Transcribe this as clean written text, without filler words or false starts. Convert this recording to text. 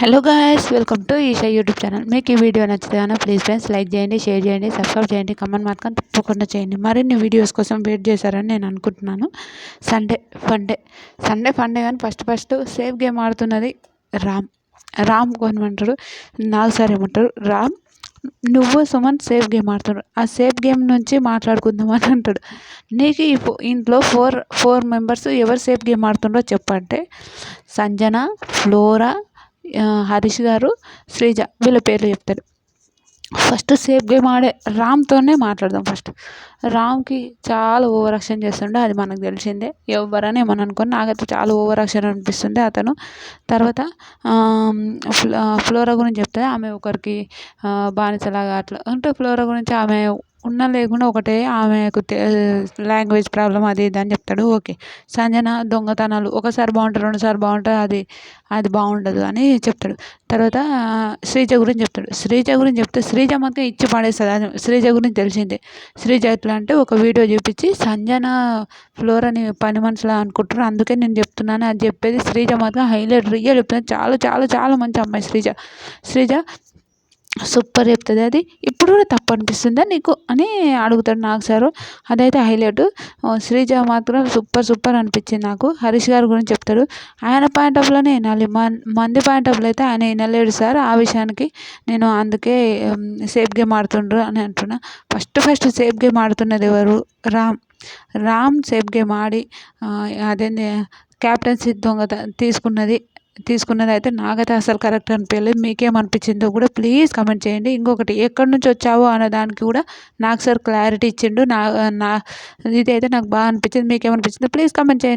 Hello guys, welcome to Isha YouTube channel. మీకు ఈ video నచ్చితే ప్లీజ్ ఫ్రెండ్స్ లైక్ చేయండి, షేర్ చేయండి, సబ్స్క్రైబ్ చేయండి, కమెంట్ మాత్రం తప్పకుండా చేయండి. మరిన్ని వీడియోస్ కోసం వెయిట్ చేశారని నేను అనుకుంటున్నాను. సండే ఫండే కానీ ఫస్ట్ సేఫ్ గేమ్ ఆడుతున్నది రామ్ కొనమంటాడు. నాకు సార్ ఏమంటారు, రామ్ నువ్వు సుమన్ సేఫ్ గేమ్ ఆడుతున్నాడు, ఆ సేఫ్ గేమ్ నుంచి మాట్లాడుకుందాం అని అంటాడు. నీకు ఇంట్లో ఫోర్ మెంబర్స్ ఎవరు సేఫ్ గేమ్ ఆడుతుండో చెప్పంటే సంజన, ఫ్లోరా, హరీష్ గారు, శ్రీజ, వీళ్ళ పేర్లు చెప్తాడు. ఫస్ట్ సేఫ్ గేమ్ ఆడే రామ్తోనే మాట్లాడదాం. ఫస్ట్ రామ్కి చాలా ఓవర్ యాక్షన్ చేస్తుండే, అది మనకు తెలిసిందే. ఎవరని ఏమని అనుకోని నాకైతే చాలా ఓవర్ యాక్షన్ అనిపిస్తుంది అతను. తర్వాత ఫ్లోరా గురించి చెప్తే ఆమె ఒకరికి బానిసలాగా అట్లా అంటే ఫ్లోరా గురించి ఆమె ఉన్నా లేకుండా ఒకటే, ఆమెకు లాంగ్వేజ్ ప్రాబ్లం అది ఇది అని చెప్తాడు. ఓకే. సంజన దొంగతనాలు ఒకసారి బాగుంటుంది, రెండుసార్లు బాగుంటుంది, అది బాగుండదు అని చెప్తాడు. తర్వాత శ్రీజ గురించి చెప్తాడు. శ్రీజ గురించి చెప్తే శ్రీజ మాత్రం ఇచ్చి పడేస్తుంది. అది శ్రీజ గురించి తెలిసిందే. శ్రీజ ఎట్లా అంటే ఒక వీడియో చూపించి సంజన ఫ్లోరాని పని మనుషులా అనుకుంటారు, అందుకే నేను చెప్తున్నాను అది చెప్పేది. శ్రీజ మాత్రం హైలైట్ రియల్ చెప్తున్నాను. చాలా చాలా చాలా మంచి అమ్మాయి శ్రీజ సూపర్ చెప్తుంది. అది ఇప్పుడు కూడా తప్పు అనిపిస్తుందా నీకు అని అడుగుతాడు నాకు సారు. అదైతే హైలైట్. శ్రీజ మాత్రం సూపర్ అనిపించింది నాకు. హరీష్ గారి గురించి చెప్తాడు. ఆయన పాయింట్ ఆఫ్ వ్యూలోనే వినాలి, మంది పాయింట్ ఆఫ్ వ్యూ అయితే ఆయన వినలేడు సార్. ఆ విషయానికి నేను అందుకే సేఫ్ గేమ్ ఆడుతుండ్రు అని అంటున్నా. ఫస్ట్ సేఫ్ గేమ్ ఆడుతున్నది ఎవరు? రామ్ సేఫ్ గేమ్ ఆడి అదేంది క్యాప్టెన్సీ తీసుకున్నది అయితే నాకైతే అసలు కరెక్ట్ అనిపించలేదు. మీకేమనిపించిందో కూడా ప్లీజ్ కమెంట్ చేయండి. ఇంకొకటి, ఎక్కడి నుంచి వచ్చావో అనే దానికి కూడా నాకు సార్ క్లారిటీ ఇచ్చిండు. ఇదైతే నాకు బాగా అనిపించింది. మీకేమనిపించిందో ప్లీజ్ కమెంట్ చేయండి.